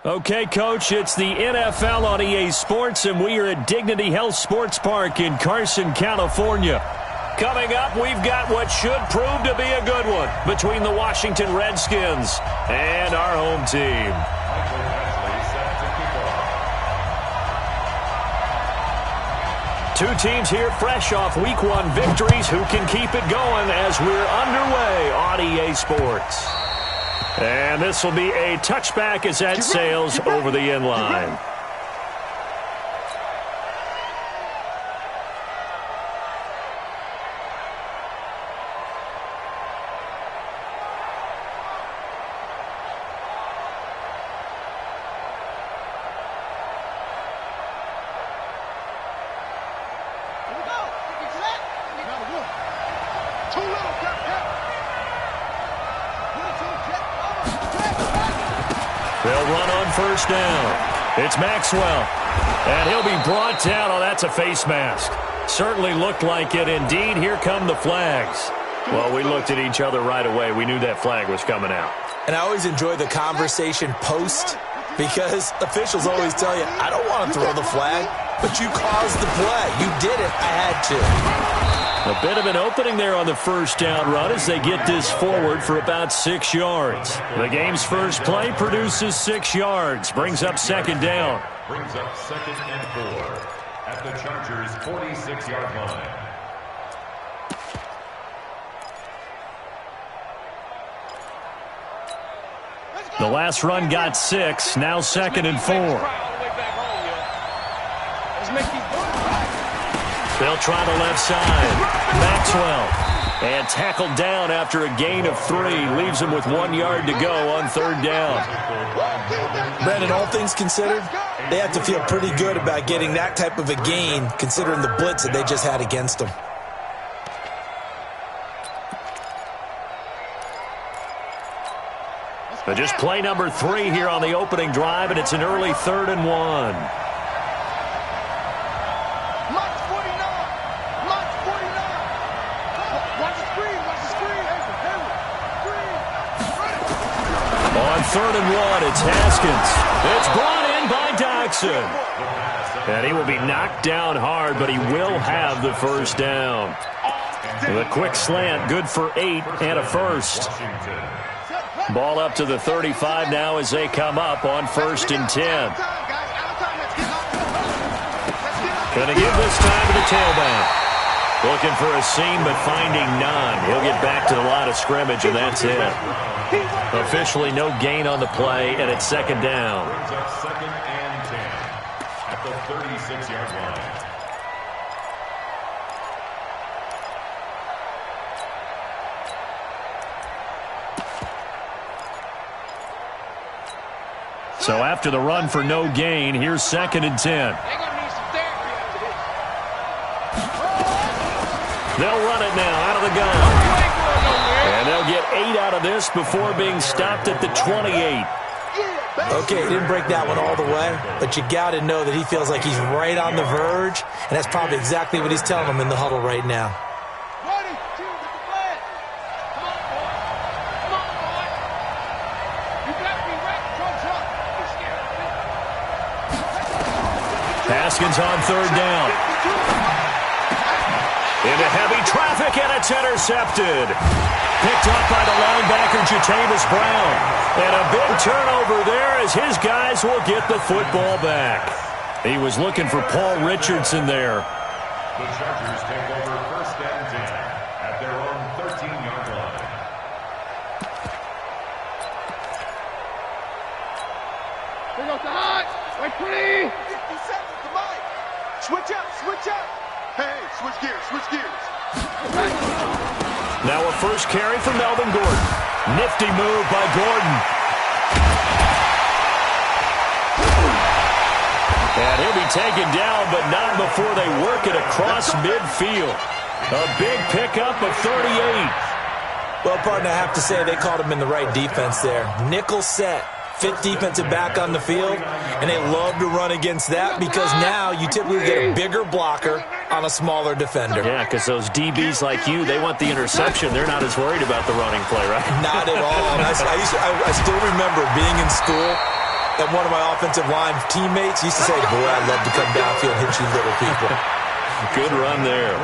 Okay, Coach, it's the NFL on EA Sports, and we are at Dignity Health Sports Park in Carson, California. Coming up, we've got what should prove to be a good one between the Washington Redskins and our home team. Two teams here fresh off Week 1 victories who can keep it going as we're underway on EA Sports. And this will be a touchback as that sails over the end line. They'll run on first down. It's Maxwell. And he'll be brought down. Oh, that's a face mask. Certainly looked like it. Indeed, here come the flags. Well, we looked at each other right away. We knew that flag was coming out. And I always enjoy the conversation post because officials always tell you, I don't want to throw the flag, but you caused the play. You did it. I had to. A bit of an opening there on the first down run as they get this forward for about 6 yards. The game's first play produces 6 yards. Brings up second down. Brings up 2nd and 4 at the Chargers' 46-yard line. The last run got 6. Now 2nd and 4. They'll try the left side. Maxwell. And tackled down after a gain of 3. Leaves him with 1 yard to go on third down. Brandon, all things considered, they have to feel pretty good about getting that type of a gain considering the blitz that they just had against them. But just play number 3 here on the opening drive, and it's an early 3rd and 1. On 3rd and 1, it's Haskins. It's brought in by Doxson. And he will be knocked down hard, but he will have the first down. The quick slant, good for 8 and a first. Ball up to the 35 now as they come up on 1st and 10. Going to give this time to the tailback. Looking for a seam, but finding none. He'll get back to the line of scrimmage, and that's it. Officially no gain on the play, and it's 2nd down. Brings up 2nd and 10 at the 36-yard line. So after the run for no gain, here's 2nd and 10. They'll run it now out of the gun. And they'll get 8 out of this before being stopped at the 28. Okay, he didn't break that one all the way, but you got to know that he feels like he's right on the verge, and that's probably exactly what he's telling them in the huddle right now. Haskins on 3rd down. Into heavy traffic, and it's intercepted. Picked up by the linebacker, Jatavis Brown. And a big turnover there as his guys will get the football back. He was looking for Paul Richardson there. The Chargers take over 1st and 10 at their own 13-yard line. Bring up the hot. Wait, 20. 50 seconds to Mike. Switch up, switch up. Hey, switch gears. Now a first carry for Melvin Gordon. Nifty move by Gordon. And he'll be taken down, but not before they work it across midfield. A big pickup of 38. Well, partner, I have to say they called him in the right defense there. Nickel set. Fit defensive back on the field, and they love to run against that because now you typically get a bigger blocker on a smaller defender. Yeah, because those DBs like you, they want the interception. They're not as worried about the running play, right? Not at all. I still remember being in school, And one of my offensive line teammates used to say, boy, I'd love to come downfield and hit you little people. Good run there.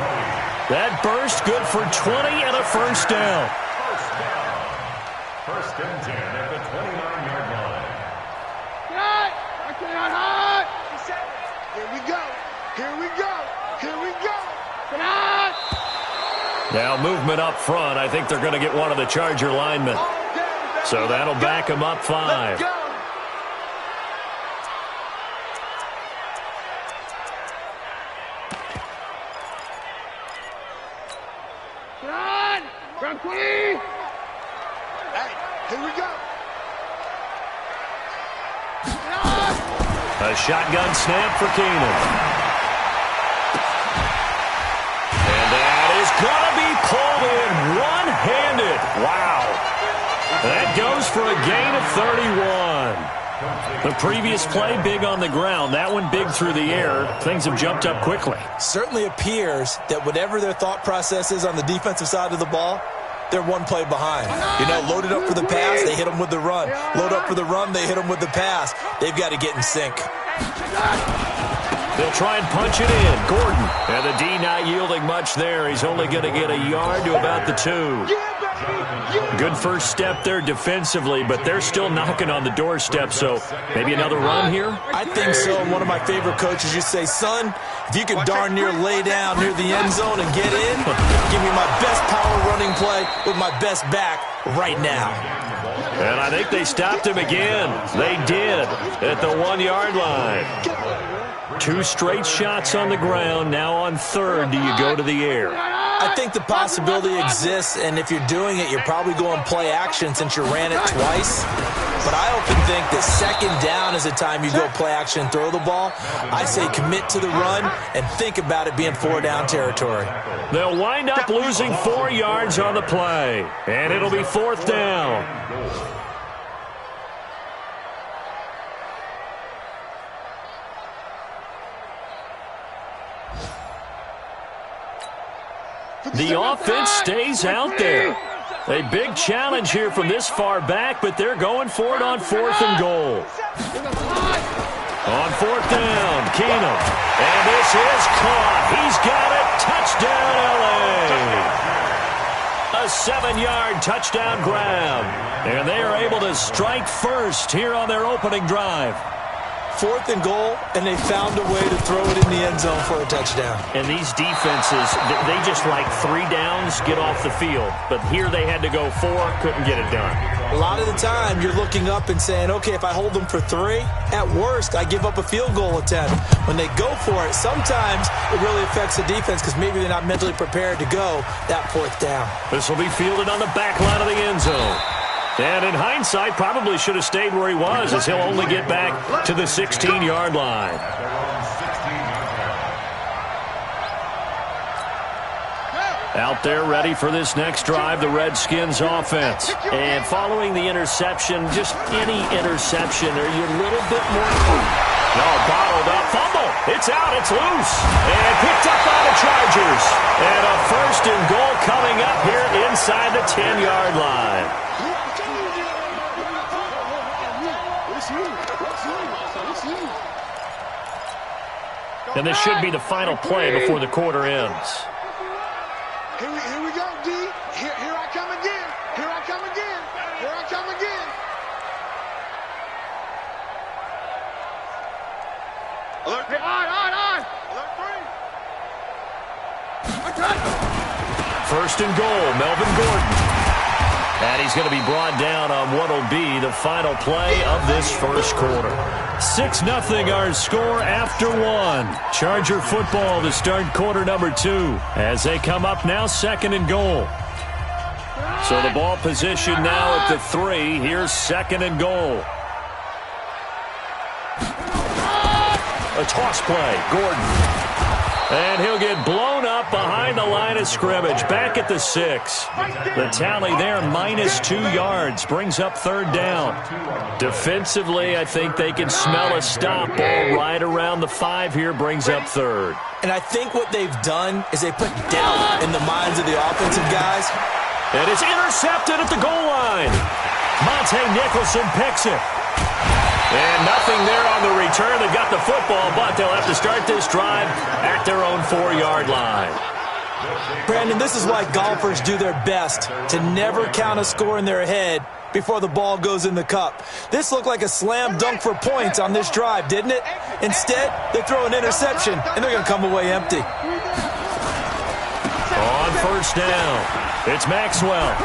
That burst good for 20 and a first down. First and 10 at the 29-yard line. Here we go. Here we go. Here we go. Come on. Now movement up front. I think they're going to get one of the Charger linemen. So that'll back them up 5. Let's go. Come on. Round 20. Hey, here we go. A shotgun snap for Keenan. And that is going to be pulled in one-handed. Wow. That goes for a gain of 31. The previous play, big on the ground. That one big through the air. Things have jumped up quickly. Certainly appears that whatever their thought process is on the defensive side of the ball, they're one play behind. You know, loaded up for the pass, they hit them with the run. Load up for the run, they hit them with the pass. They've got to get in sync. They'll try and punch it in. Gordon. And the D not yielding much there. He's only going to get a yard to about the 2. Good first step there defensively, but they're still knocking on the doorstep, so maybe another run here? I think so. And one of my favorite coaches used to say, son, if you can darn near lay down near the end zone and get in, give me my best power running play with my best back right now. And I think they stopped him again. They did at the 1-yard line. 2 straight shots on the ground. Now on 3rd, do you go to the air? I think the possibility exists, and if you're doing it, you're probably going play action since you ran it twice. But I often think that 2nd down is the time you go play action and throw the ball. I say commit to the run and think about it being 4-down territory. They'll wind up losing 4 yards on the play, and it'll be 4th down. The offense stays out there. A big challenge here from this far back, but they're going for it on 4th and goal. On 4th down, Keenum. And this is caught. He's got it. Touchdown, L.A. A 7-yard touchdown grab. And they are able to strike first here on their opening drive. 4th and goal, and they found a way to throw it in the end zone for a touchdown. And these defenses, they just like 3 downs, get off the field. But here they had to go 4, couldn't get it done. A lot of the time, you're looking up and saying, okay, if I hold them for 3, at worst, I give up a field goal attempt. When they go for it, sometimes it really affects the defense because maybe they're not mentally prepared to go that 4th down. This will be fielded on the back line of the end zone. And in hindsight, probably should have stayed where he was, as he'll only get back to the 16-yard line. Out there ready for this next drive, the Redskins offense. And following the interception, just any interception, are you a little bit more... No, bottled up, fumble. It's out, it's loose. And picked up by the Chargers. And a 1st and goal coming up here inside the 10-yard line. And this should be the final play before the quarter ends. Here we go, D. Here I come again. Here I come again. Here I come again. Alert. Hey, on. Alert 3. 1st and goal, Melvin Gordon. And he's going to be brought down on what will be the final play of this first quarter. 6-0 our score after 1. Charger football to start quarter number 2 as they come up now 2nd and goal. So the ball position now at the 3. Here's 2nd and goal. A toss play, Gordon. And he'll get blown up behind the line of scrimmage. Back at the 6. The tally there, -2 yards. Brings up 3rd down. Defensively, I think they can smell a stop. Ball right around the 5 here. Brings up 3rd. And I think what they've done is they put doubt in the minds of the offensive guys. And it's intercepted at the goal line. Monte Nicholson picks it. And nothing there on the return. They've got the football, but they'll have to start this drive at their own 4-yard line. Brandon, this is why golfers do their best to never count a score in their head before the ball goes in the cup. This looked like a slam dunk for points on this drive, didn't it? Instead, they throw an interception, and they're going to come away empty. On first down, it's Maxwell.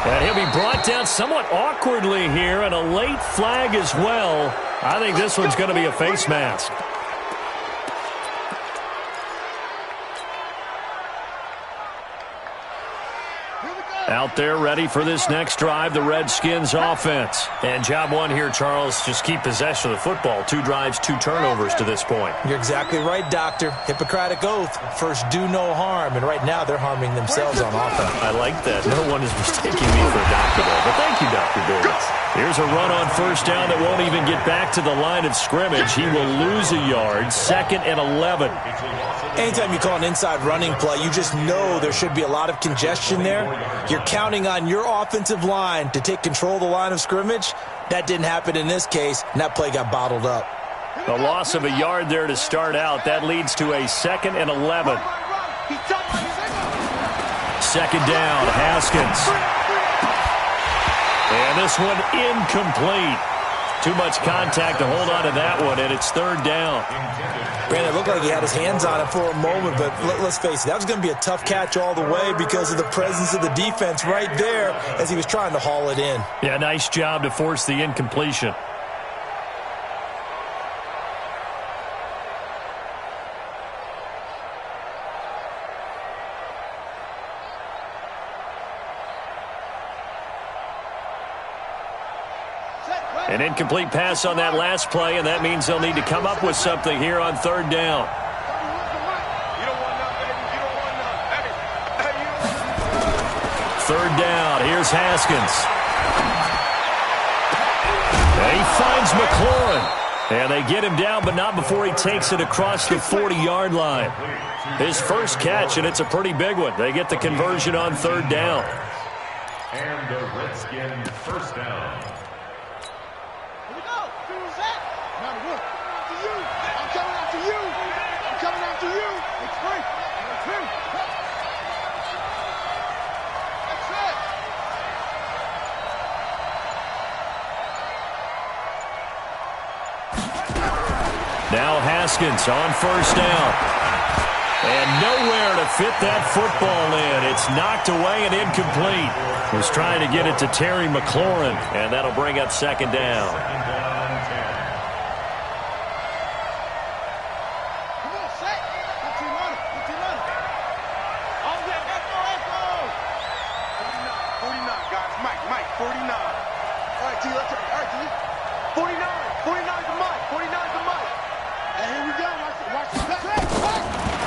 And he'll be brought down somewhat awkwardly here, and a late flag as well. I think this one's going to be a face mask. Out there ready for this next drive, the Redskins offense. And job one here, Charles, just keep possession of the football. 2 drives, 2 turnovers to this point. You're exactly right, Doctor. Hippocratic oath. First, do no harm. And right now, they're harming themselves on offense. I like that. No one is mistaking me for a Dr. Bill. But thank you, Dr. Bill. Here's a run on first down that won't even get back to the line of scrimmage. He will lose a yard. 2nd and 11. Anytime you call an inside running play, you just know there should be a lot of congestion there. You're counting on your offensive line to take control of the line of scrimmage. That didn't happen in this case, and that play got bottled up. The loss of a yard there to start out. That leads to a 2nd and 11. 2nd down, Haskins. And this one incomplete. Too much contact to hold on to that one, and it's 3rd down. Brandon, it looked like he had his hands on it for a moment, but let's face it, that was going to be a tough catch all the way because of the presence of the defense right there as he was trying to haul it in. Yeah, nice job to force the incompletion. An incomplete pass on that last play, and that means they'll need to come up with something here on 3rd down. Third down, here's Haskins. And he finds McLaurin. And they get him down, but not before he takes it across the 40-yard line. His first catch, and it's a pretty big one. They get the conversion on 3rd down. And the Redskins first down. Now Haskins on first down. And nowhere to fit that football in. It's knocked away and incomplete. Was trying to get it to Terry McLaurin, and that'll bring up 2nd down.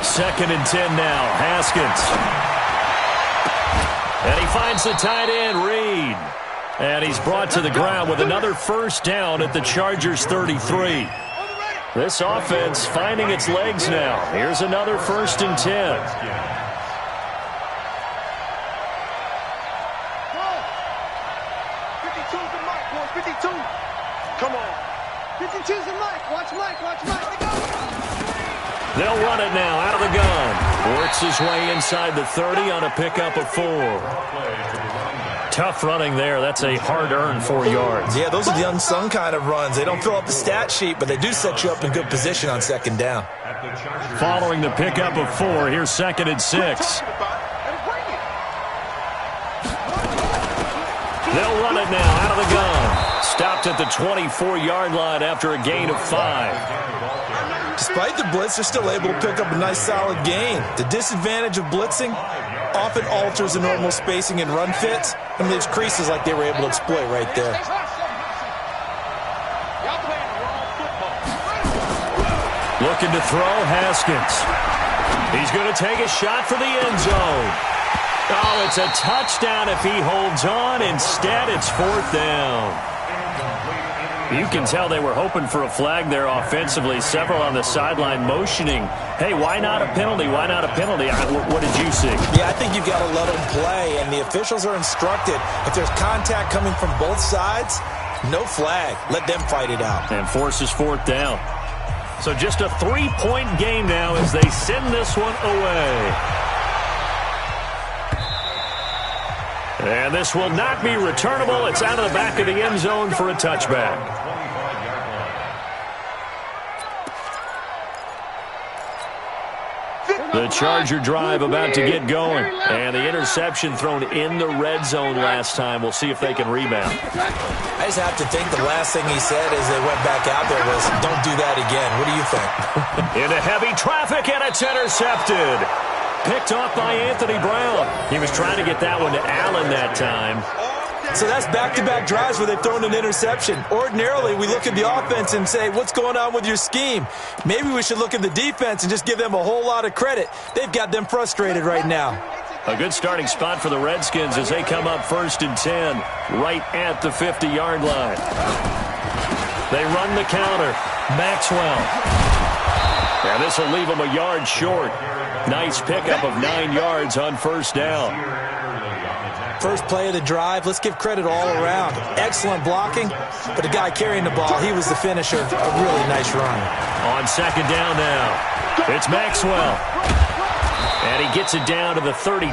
Second and 10 now. Haskins. And he finds the tight end, Reed. And he's brought to the ground with another first down at the Chargers' 33. This offense finding its legs now. Here's another 1st and 10. 52. Come on. 52's the Mike. Watch Mike. Watch Mike. They go. They'll run it now out of the gun. Works his way inside the 30 on a pickup of 4. Tough running there. That's a hard-earned 4 yards. Yeah, those are the unsung kind of runs. They don't fill up the stat sheet, but they do set you up in good position on 2nd down. Following the pickup of 4, here's 2nd and 6. They'll run it now out of the gun. Stopped at the 24-yard line after a gain of 5. Despite the blitz, they're still able to pick up a nice, solid gain. The disadvantage of blitzing often alters the normal spacing and run fits, and leaves creases like they were able to exploit right there. Looking to throw, Haskins. He's going to take a shot for the end zone. Oh, it's a touchdown if he holds on. Instead, it's 4th down. You can tell they were hoping for a flag there offensively. Several on the sideline motioning, hey, why not a penalty? Why not a penalty? What did you see? Yeah, I think you've got to let them play, and the officials are instructed if there's contact coming from both sides, No flag. Let them fight it out. And forces fourth down. So just a 3-point game now as they send this one away. And this will not be returnable. It's out of the back of the end zone for a touchback. The Charger drive about to get going. And the interception thrown in the red zone last time. We'll see if they can rebound. I just have to think the last thing he said as they went back out there was, don't do that again. What do you think? Into heavy traffic, and it's intercepted. Picked off by Anthony Brown. He was trying to get that one to Allen that time. So that's back-to-back drives where they've thrown an interception. Ordinarily, we look at the offense and say, what's going on with your scheme? Maybe we should look at the defense and just give them a whole lot of credit. They've got them frustrated right now. A good starting spot for the Redskins as they come up 1st and 10, right at the 50-yard line. They run the counter. Maxwell. And this will leave them a yard short. Nice pickup of 9 yards on 1st down. First play of the drive. Let's give credit all around. Excellent blocking, but the guy carrying the ball, he was the finisher. A really nice run. On 2nd down now, it's Maxwell. And he gets it down to the 32.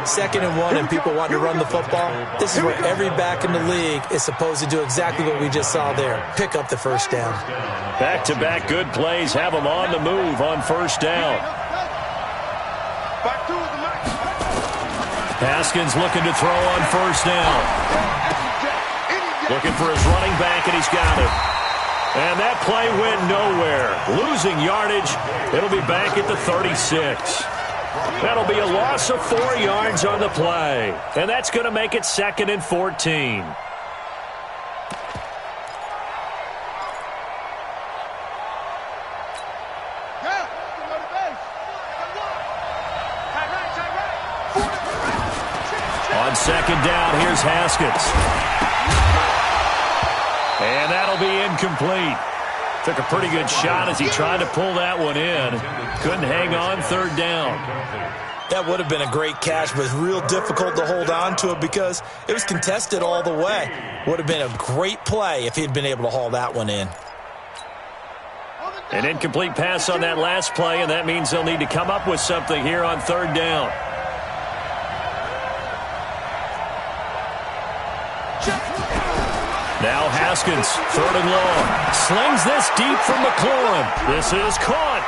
2nd and 1, and people want to run the football. This is where every back in the league is supposed to do exactly what we just saw there. Pick up the 1st down. Back-to-back good plays have them on the move on 1st down. Haskins looking to throw on 1st down. Looking for his running back, and he's got it. And that play went nowhere. Losing yardage. It'll be back at the 36. That'll be a loss of 4 yards on the play. And that's going to make it 2nd and 14. On 2nd down, here's Haskins. And that'll be incomplete. Took a pretty good shot as he tried to pull that one in. Couldn't hang on 3rd down. That would have been a great catch, but it's real difficult to hold on to it because it was contested all the way. Would have been a great play if he'd been able to haul that one in. An incomplete pass on that last play, and that means they'll need to come up with something here on 3rd down. Now Haskins, 3rd and long. Slings this deep from McLaurin. This is caught.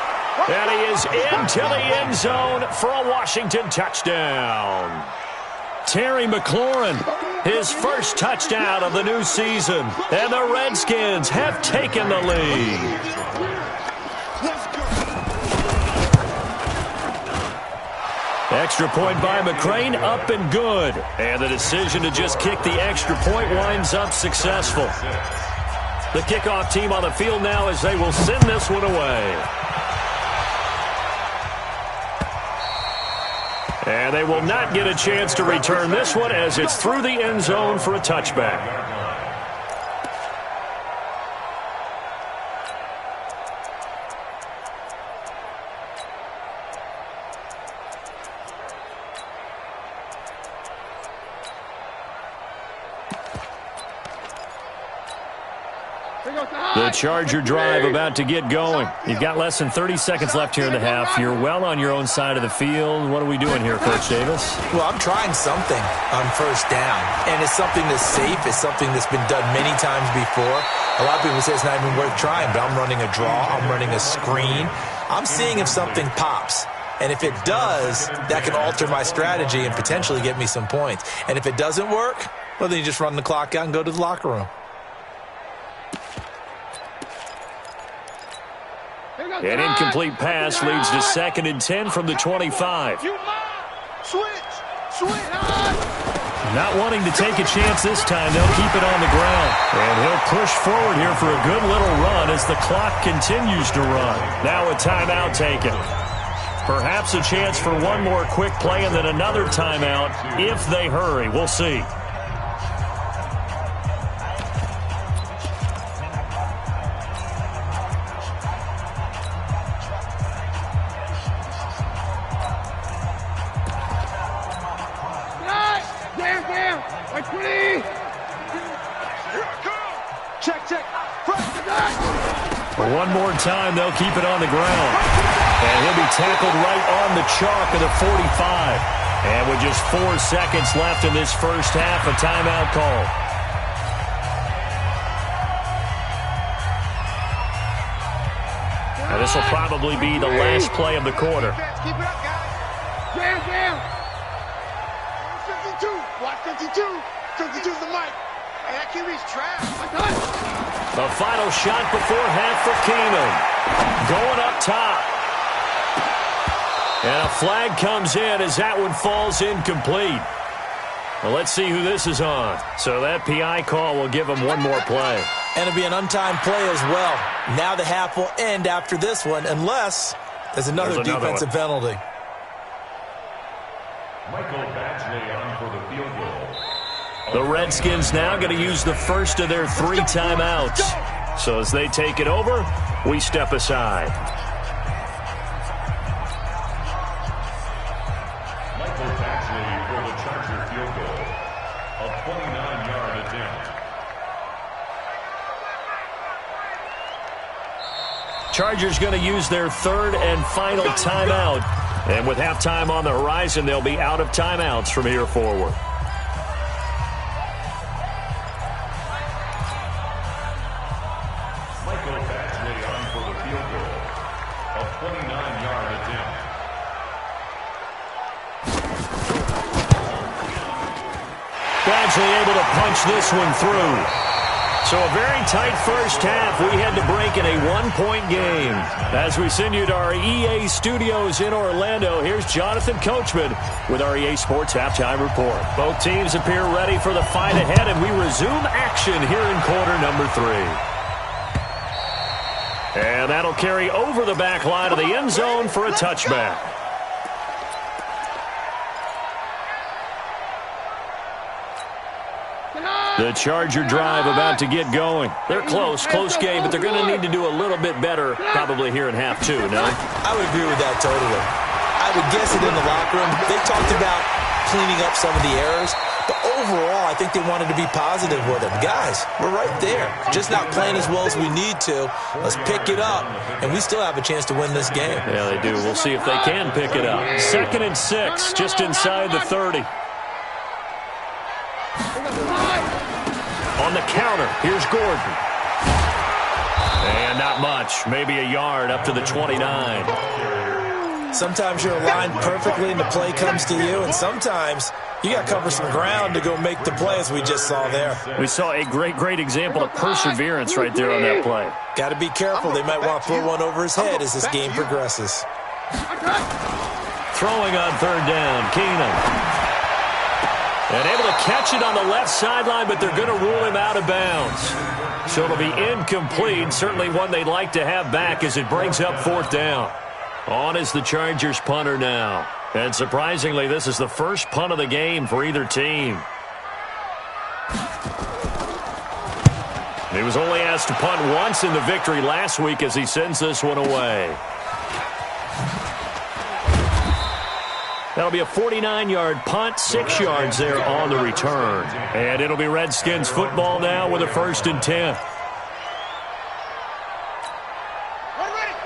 And he is into the end zone for a Washington touchdown. Terry McLaurin, his first touchdown of the new season. And the Redskins have taken the lead. Extra point by McCrane, up and good. And the decision to just kick the extra point winds up successful. The kickoff team on the field now as they will send this one away. And they will not get a chance to return this one as it's through the end zone for a touchback. The Charger drive about to get going. You've got less than 30 seconds left here in the half. You're well on your own side of the field. What are we doing here, Coach Davis? Well, I'm trying something on 1st down, and it's something that's safe. It's something that's been done many times before. A lot of people say it's not even worth trying, but I'm running a draw. I'm running a screen. I'm seeing if something pops. And if it does, that can alter my strategy and potentially get me some points. And if it doesn't work, well, then you just run the clock out and go to the locker room. An incomplete pass leads to 2nd and 10 from the 25. Not wanting to take a chance this time, they'll keep it on the ground. And he'll push forward here for a good little run as the clock continues to run. Now a timeout taken. Perhaps a chance for one more quick play and then another timeout if they hurry. We'll see. Check. One more time, they'll keep it on the ground. And he'll be tackled right on the chalk of the 45. And with just 4 seconds left in this first half, a timeout call. Now this will probably be the last play of the quarter. Keep it up, guys. Jam. 52. Watch 52. 52's the mic. Hey, that QB's trash. The final shot before half for Keenum. Going up top. And a flag comes in as that one falls incomplete. Well, let's see who this is on. So that PI call will give him one more play. And it'll be an untimed play as well. Now the half will end after this one, unless there's another defensive penalty. Michael Badgley on for the field goal. The Redskins now going to use the first of their 3 timeouts. So as they take it over, we step aside. Michael Badgley for the Charger field goal. A 29-yard attempt. Chargers going to use their 3rd and final timeout. And with halftime on the horizon, they'll be out of timeouts from here forward. Michael Badgley on for the field goal. A 29-yard attempt. Badgley able to punch this one through. So a very tight first half. We had to break in a 1-point game. As we send you to our EA studios in Orlando, here's Jonathan Coachman with our EA Sports Halftime Report. Both teams appear ready for the fight ahead, and we resume action here in quarter number 3. And that'll carry over the back line of the end zone for a touchback. The Charger drive about to get going. They're close game, but they're going to need to do a little bit better probably here in half 2, no? I would agree with that totally. I would guess it in the locker room. They talked about cleaning up some of the errors, but overall, I think they wanted to be positive with them. Guys, we're right there. Just not playing as well as we need to. Let's pick it up, and we still have a chance to win this game. Yeah, they do. We'll see if they can pick it up. 2nd and 6, just inside the 30. On the counter, here's Gordon. And not much. Maybe a yard up to the 29. Sometimes you're aligned perfectly and the play comes to you, and sometimes you got to cover some ground to go make the play, as we just saw there. We saw a great example of perseverance right there on that play. Got to be careful. They might want to put one over his head as this game progresses. Throwing on 3rd down, Keenum. And able to catch it on the left sideline, but they're going to rule him out of bounds. So it'll be incomplete. Certainly one they'd like to have back as it brings up 4th down. On is the Chargers punter now. And surprisingly, this is the first punt of the game for either team. He was only asked to punt once in the victory last week as he sends this one away. That'll be a 49-yard punt, 6 yards there on the return. And it'll be Redskins football now with a 1st and 10.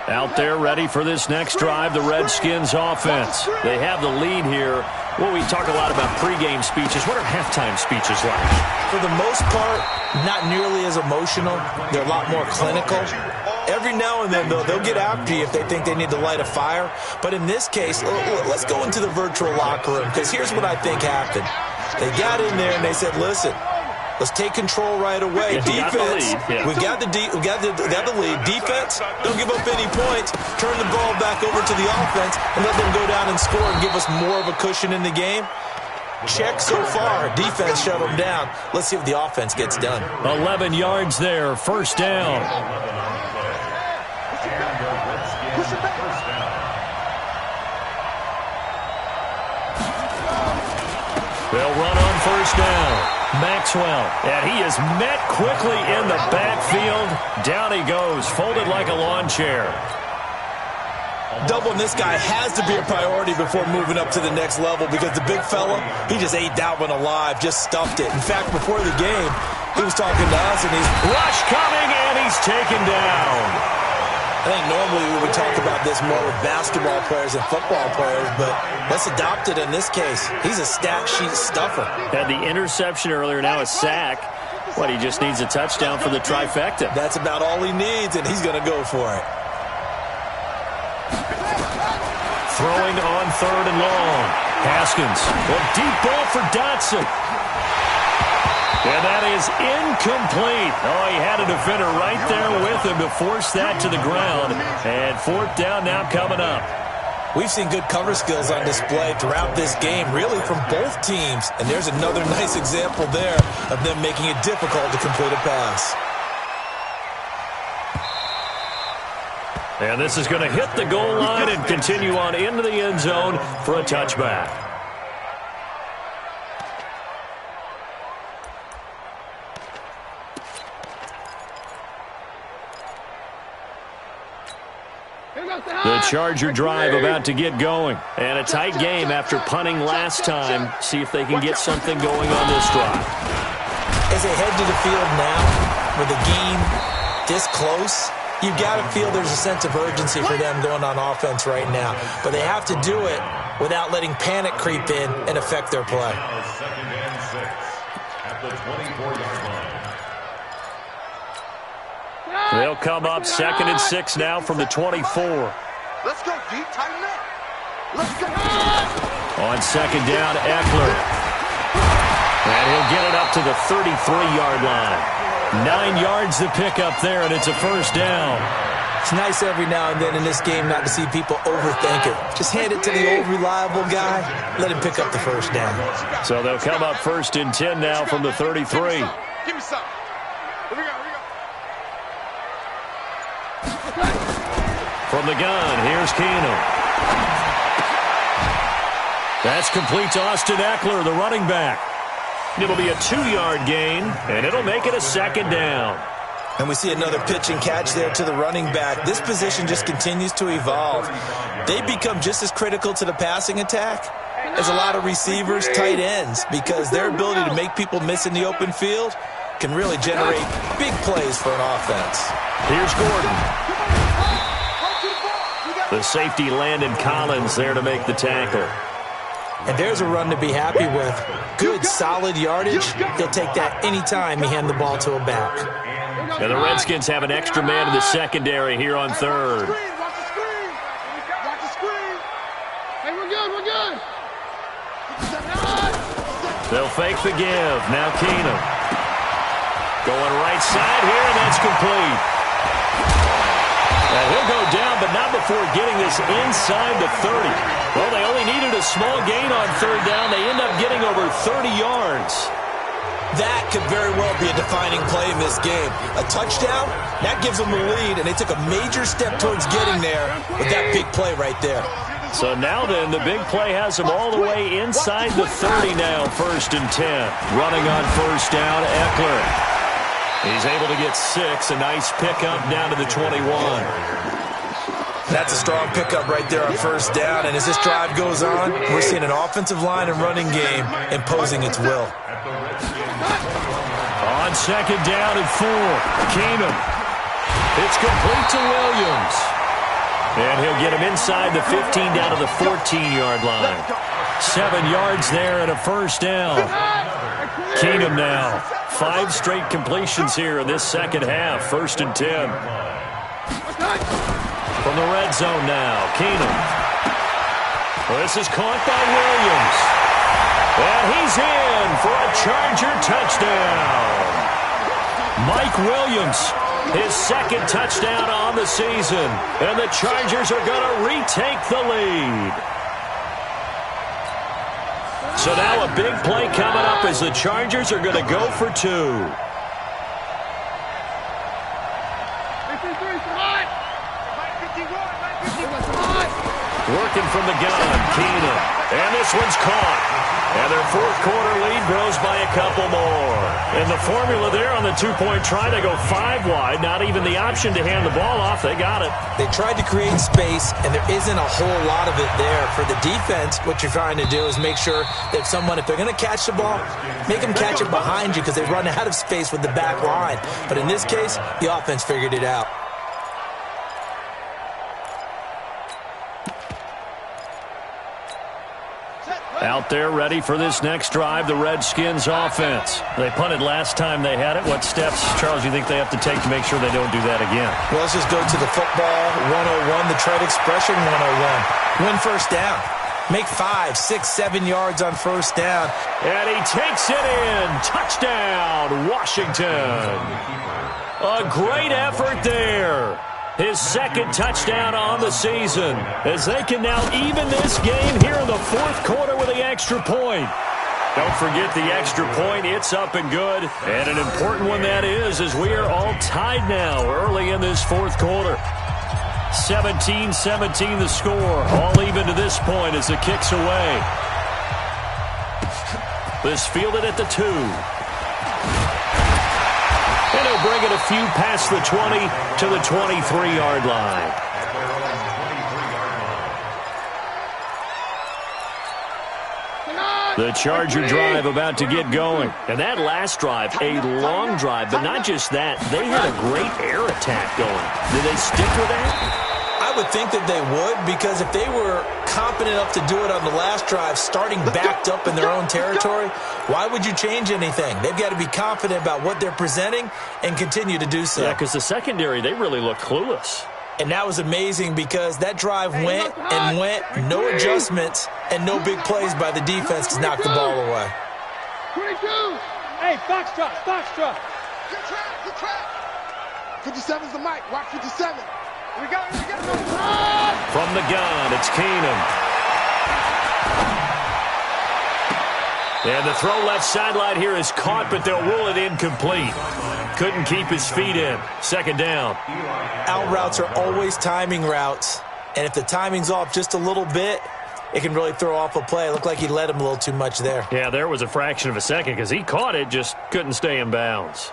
Out there ready for this next drive, the Redskins offense. They have the lead here. Well, we talk a lot about pregame speeches. What are halftime speeches like? For the most part, not nearly as emotional. They're a lot more clinical. Every now and then, though, they'll get after you if they think they need to light a fire. But in this case, let's go into the virtual locker room, because here's what I think happened. They got in there and they said, listen, let's take control right away. Defense, we've got the lead. Defense, don't give up any points. Turn the ball back over to the offense and let them go down and score and give us more of a cushion in the game. Check so far. Defense shut them down. Let's see if the offense gets done. 11 yards there, 1st down. They'll run on 1st down. Maxwell, and he is met quickly in the backfield. Down he goes, folded like a lawn chair. Doubling this guy has to be a priority before moving up to the next level because the big fella, he just ate that one alive, just stuffed it. In fact, before the game, he was talking to us, and he's... Rush coming, and he's taken down. I think normally we would talk about this more with basketball players and football players, but let's adopt it in this case. He's a stat sheet stuffer. Had the interception earlier, now a sack. He just needs a touchdown for the trifecta. That's about all he needs, and he's going to go for it. Throwing on 3rd and long. Haskins. A deep ball for Dotson. And that is incomplete. He had a defender right there with him to force that to the ground. And 4th down now coming up. We've seen good cover skills on display throughout this game, really from both teams. And there's another nice example there of them making it difficult to complete a pass. And this is going to hit the goal line and continue on into the end zone for a touchback. The Charger drive about to get going. And a tight game after punting last time. See if they can get something going on this drive. As they head to the field now, with the game this close, you've got to feel there's a sense of urgency for them going on offense right now. But they have to do it without letting panic creep in and affect their play. 2nd and 6 at the 24-yard line. They'll come up 2nd and 6 now from the 24. Let's go, D. Tighten up. Let's go. On 2nd down, Eckler. And he'll get it up to the 33-yard line. 9 yards to pick up there, and it's a 1st down. It's nice every now and then in this game not to see people overthink it. Just hand it to the old reliable guy. Let him pick up the 1st down. So they'll come up 1st and 10 now from the 33. Give me some. Here we go. From the gun, here's Keenum. That's complete to Austin Eckler, the running back. It'll be a 2-yard gain, and it'll make it a 2nd down. And we see another pitch and catch there to the running back. This position just continues to evolve. They become just as critical to the passing attack as a lot of receivers, tight ends, because their ability to make people miss in the open field can really generate big plays for an offense. Here's Gordon. The safety Landon Collins there to make the tackle. And there's a run to be happy with. Good, solid yardage. He'll take that anytime you hand the ball to a back. And the Redskins have an extra man in the secondary here on 3rd. Watch the screen. Watch the screen. Hey, we're good. They'll fake the give. Now Keenum. Going right side here, and that's complete. He'll go down, but not before getting this inside the 30. Well, they only needed a small gain on 3rd down. They end up getting over 30 yards. That could very well be a defining play in this game. A touchdown, that gives them the lead, and they took a major step towards getting there with that big play right there. So now then, the big play has them all the way inside the 30 now, 1st and 10. Running on 1st down, Eckler. He's able to get 6, a nice pickup down to the 21. That's a strong pickup right there on 1st down, and as this drive goes on, we're seeing an offensive line and running game imposing its will. On 2nd down and 4, Keenum. It's complete to Williams. And he'll get him inside the 15 down to the 14-yard line. 7 yards there and a 1st down. Keenum now. 5 straight completions here in this second half. 1st and 10. From the red zone now, Keenum. Well, this is caught by Williams. And he's in for a Charger touchdown. Mike Williams, his 2nd touchdown on the season. And the Chargers are going to retake the lead. So now a big play coming up as the Chargers are going to go for 2. Working from the gun, Keenum. And this one's caught. And their fourth quarter lead grows by a couple more. And the formula there on the two-point try, they go 5 wide. Not even the option to hand the ball off. They got it. They tried to create space, and there isn't a whole lot of it there. For the defense, what you're trying to do is make sure that someone, if they're going to catch the ball, make them catch it behind you because they run out of space with the back line. But in this case, the offense figured it out. Out there ready for this next drive, the Redskins offense. They punted last time they had it. What steps, Charles, you think they have to take to make sure they don't do that again? Well, let's just go to the football 101, the trade expression 101. Win first down. Make 5, 6, 7 yards on first down. And he takes it in. Touchdown, Washington. A great effort there. His second touchdown on the season, as they can now even this game here in the fourth quarter with the extra point. Don't forget the extra point. It's up and good. And an important one that is, as we are all tied now early in this fourth quarter. 17-17 the score. All even to this point as the kick's away. This fielded at the 2. And he'll bring it a few past the 20 to the 23-yard line. The Charger drive about to get going. And that last drive, a long drive, but not just that. They had a great air attack going. Did they stick with that? I would think that they would, because if they were competent enough to do it on the last drive, starting backed up in their own territory, why would you change anything? They've got to be confident about what they're presenting and continue to do so. Yeah, because the secondary, they really look clueless. And that was amazing because that drive went and went, no adjustments, and no big plays by the defense to knock the ball away. 22. Hey, Foxtrot. Good trap. 57's the mic. Watch 57. We got it. From the gun, it's Keenum. And the throw left sideline here is caught, but they'll rule it incomplete. Couldn't keep his feet in. Second down. Out routes are always timing routes, and if the timing's off just a little bit, it can really throw off a play. It looked like he let him a little too much there. Yeah, there was a fraction of a second because he caught it, just couldn't stay in bounds.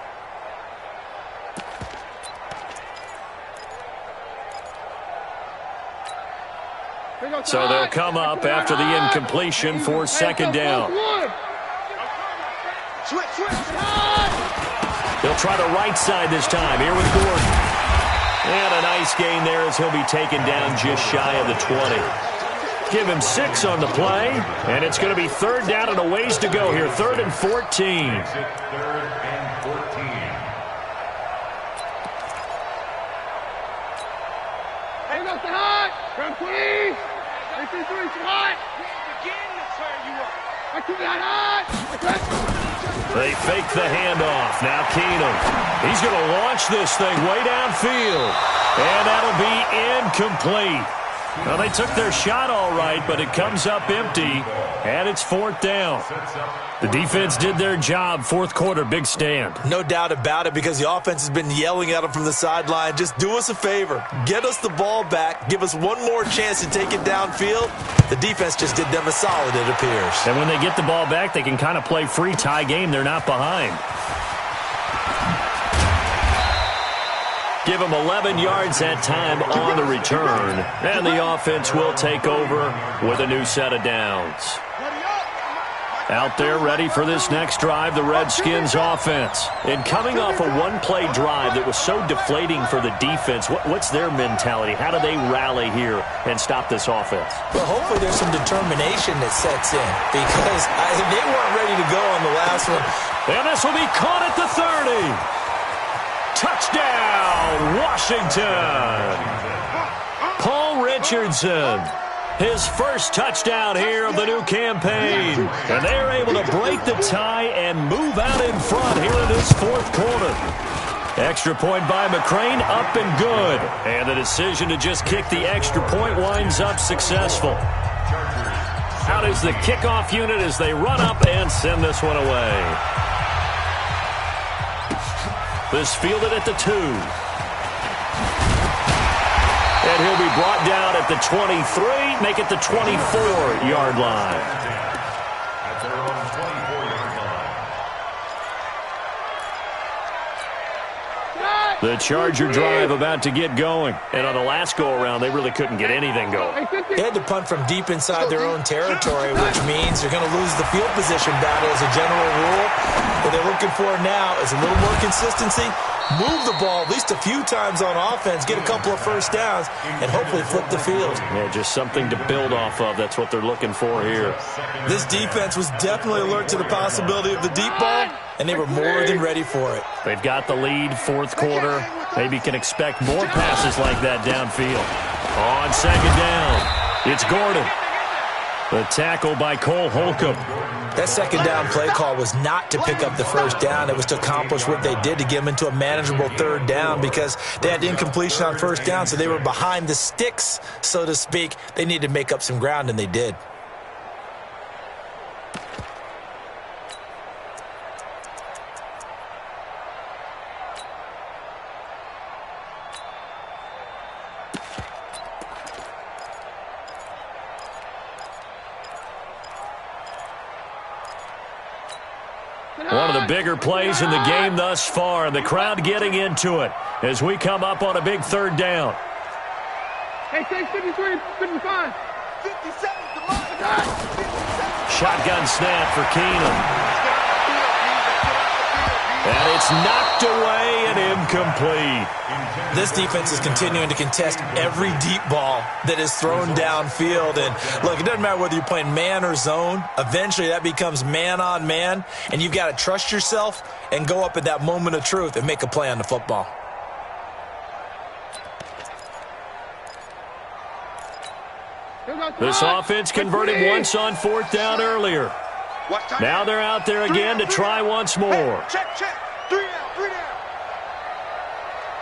So they'll come up after the incompletion for second down. They'll try the right side this time. Here with Gordon. And a nice gain there as he'll be taken down just shy of the 20. Give him 6 on the play. And it's going to be third down and a ways to go here. 3rd and 14. They fake the handoff. Now Keenum. He's going to launch this thing way downfield. And that'll be incomplete. Well, they took their shot all right, but it comes up empty. And it's 4th down. The defense did their job. Fourth quarter, big stand. No doubt about it, because the offense has been yelling at them from the sideline. Just do us a favor. Get us the ball back. Give us one more chance to take it downfield. The defense just did them a solid, it appears. And when they get the ball back, they can kind of play free tie game. They're not behind. Give them 11 yards that time on the return. And the offense will take over with a new set of downs. Out there ready for this next drive, the Redskins offense. And coming off a one-play drive that was so deflating for the defense, what's their mentality? How do they rally here and stop this offense? Well, hopefully there's some determination that sets in, because they weren't ready to go on the last one. And this will be caught at the 30. Touchdown, Washington. Paul Richardson. His first touchdown here of the new campaign. And they're able to break the tie and move out in front here in this fourth quarter. Extra point by McCrane, up and good. And the decision to just kick the extra point winds up successful. Out is the kickoff unit as they run up and send this one away. This fielded at the 2. And he'll be brought down at the 23, make it the 24-yard line. The Charger drive about to get going. And on the last go-around, they really couldn't get anything going. They had to punt from deep inside their own territory, which means they're going to lose the field position battle as a general rule. What they're looking for now is a little more consistency, move the ball at least a few times on offense, get a couple of first downs, and hopefully flip the field. Yeah, just something to build off of. That's what they're looking for here. This defense was definitely alert to the possibility of the deep ball, and they were more than ready for it. They've got the lead, fourth quarter. Maybe can expect more passes like that downfield. On second down, it's Gordon. The tackle by Cole Holcomb. That second down play call was not to pick up the first down. It was to accomplish what they did to get them into a manageable third down because they had incompletion on first down, so they were behind the sticks, so to speak. They needed to make up some ground, and they did. One of the bigger plays in the game thus far, and the crowd getting into it as we come up on a big third down. Hey, take 53, 55. 57, Shotgun snap for Keenum. And it's knocked away and incomplete. This defense is continuing to contest every deep ball that is thrown downfield. And, look, it doesn't matter whether you're playing man or zone. Eventually that becomes man on man, and you've got to trust yourself and go up at that moment of truth and make a play on the football. This offense converted once on fourth down earlier. Now they're out there again to try once more. Check. 3 down.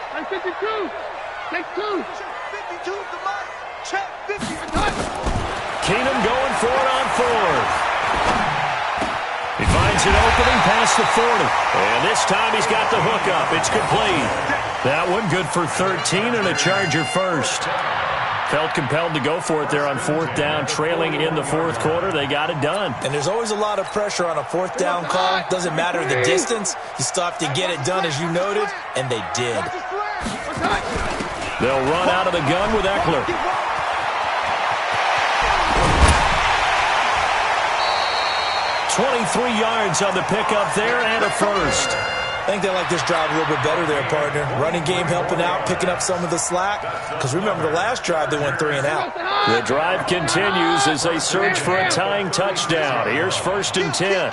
Hey, 52. Take 2. 52 is the mark. Check. 50. Keenum going for it on fourth. He finds an opening past the 40. And this time he's got the hook up. It's complete. That one good for 13 and a Charger first. Felt compelled to go for it there on fourth down, trailing in the fourth quarter. They got it done. And there's always a lot of pressure on a fourth down call. Doesn't matter the distance. You still have to get it done, as you noted, and they did. They'll run out of the gun with Eckler. "23 yards on the pickup there and a first. I think they like this drive a little bit better there, partner. Running game helping out, picking up some of the slack. Because remember, the last drive, they went 3 and out. The drive continues as they search for a tying touchdown. Here's 1st and 10.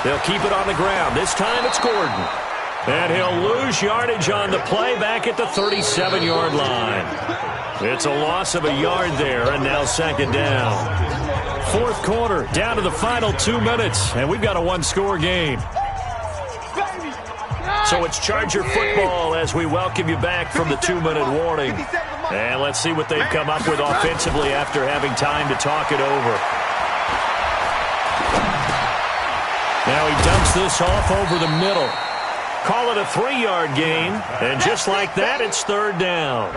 They'll keep it on the ground. This time it's Gordon. And he'll lose yardage on the play back at the 37-yard line. It's a loss of a yard there, and now second down. Fourth quarter, down to the final 2 minutes, and we've got a one-score game. So it's Charger football as we welcome you back from the 2-minute warning. And let's see what they've come up with offensively after having time to talk it over. Now he dumps this off over the middle. Call it a 3-yard gain, and just like that, it's third down.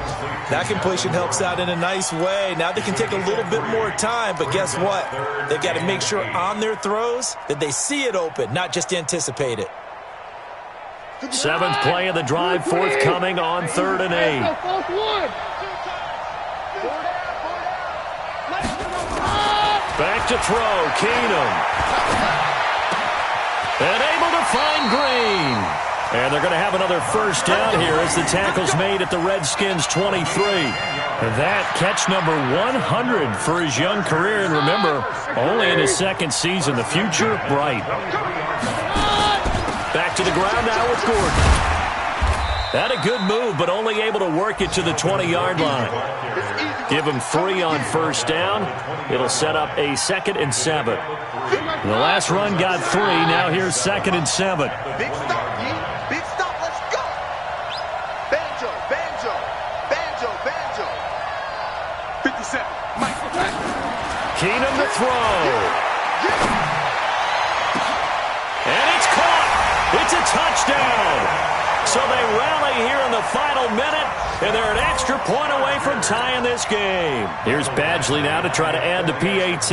That completion helps out in a nice way. Now they can take a little bit more time, but guess what? They've got to make sure on their throws that they see it open, not just anticipate it. 7th play of the drive forthcoming on 3rd and 8. Back to throw, Keenum. And able to find Green. And they're going to have another first down here as the tackle's made at the Redskins' 23. And that catch number 100 for his young career. And remember, only in his second season. The future bright. Back to the ground now with Gordon. Had a good move, but only able to work it to the 20-yard line. Give him 3 on first down. It'll set up a 2nd and 7. The last run got 3. Now here's 2nd and 7. Big stop, G. Big stop. Let's go. Banjo. 57. Mike. Keenum to throw. And it's caught. It's a touchdown. So they rally here in the final minute, and they're an extra point away from tying this game. Here's Badgley now to try to add the PAT.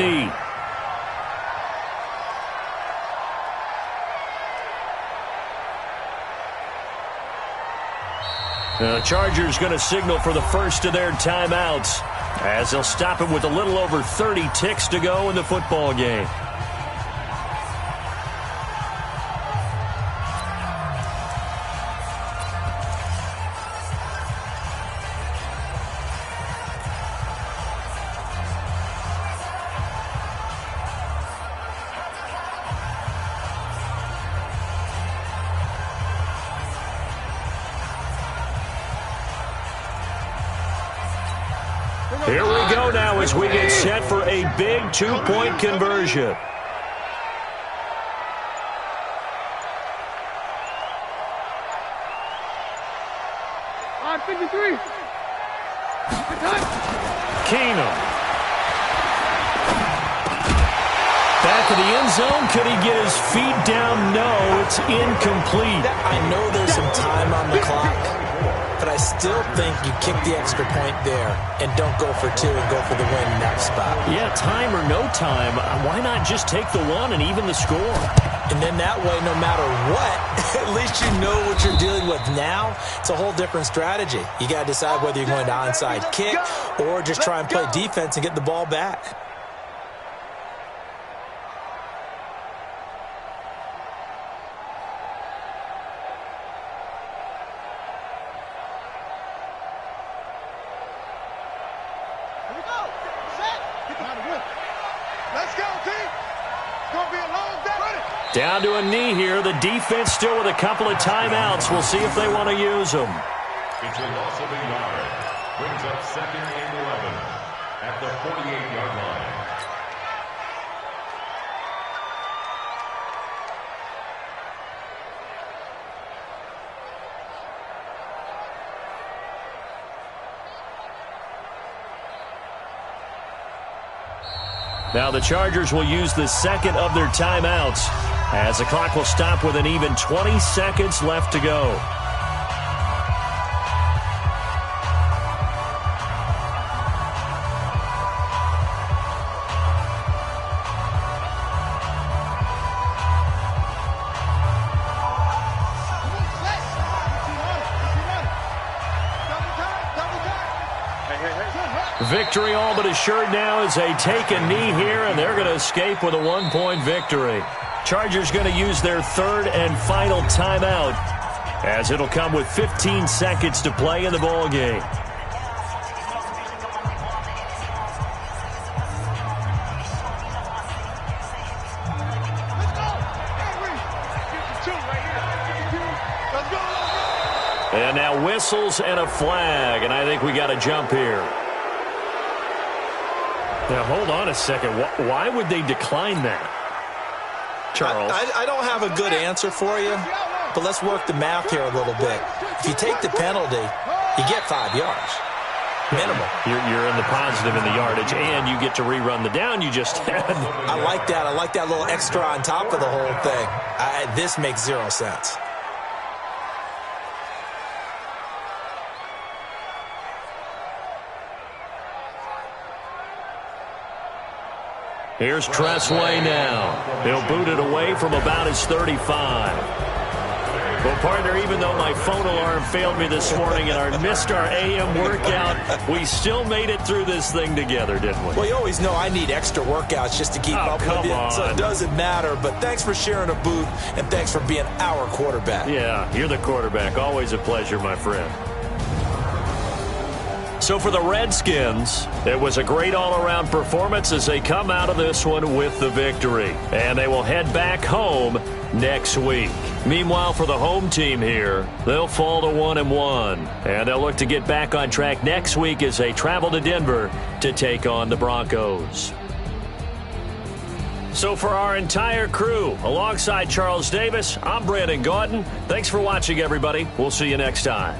The Chargers going to signal for the first of their timeouts as they'll stop it with a little over 30 ticks to go in the football game. Here we go now as we get set for a big two-point conversion. Keenum. Back of the end zone. Could he get his feet down? No, it's incomplete. I know there's some time on the clock, but I still think you kick the extra point there and don't go for two and go for the win in that spot. Yeah, time or no time, why not just take the one and even the score? And then that way, no matter what, at least you know what you're dealing with now. It's a whole different strategy. You got to decide whether you're going to onside kick or just try and play defense and get the ball back. Down to a knee here. The defense still with a couple of timeouts. We'll see if they want to use them. It's a loss of a yard. Brings up 2nd and 11 at the 48-yard line. Now the Chargers will use the second of their timeouts as the clock will stop with an even 20 seconds left to go. Victory all but assured now as they take a knee here, and they're going to escape with a one-point victory. Chargers going to use their third and final timeout as it'll come with 15 seconds to play in the ball game. And now whistles and a flag, and I think we got to jump here. Now, hold on a second. Why would they decline that? Charles? I don't have a good answer for you, but let's work the math here a little bit. If you take the penalty, you get 5 yards. Minimal. You're in the positive in the yardage, and you get to rerun the down you just had. I like that. I like that little extra on top of the whole thing. This makes 0 sense. Here's Tressway now. He'll boot it away from about his 35. Well, partner, even though my phone alarm failed me this morning and I missed our AM workout, we still made it through this thing together, didn't we? Well, you always know I need extra workouts just to keep up with you, so it doesn't matter. But thanks for sharing a boot, and thanks for being our quarterback. Yeah, you're the quarterback. Always a pleasure, my friend. So for the Redskins, it was a great all-around performance as they come out of this one with the victory. And they will head back home next week. Meanwhile, for the home team here, they'll fall to 1-1. And they'll look to get back on track next week as they travel to Denver to take on the Broncos. So for our entire crew, alongside Charles Davis, I'm Brandon Gautin. Thanks for watching, everybody. We'll see you next time.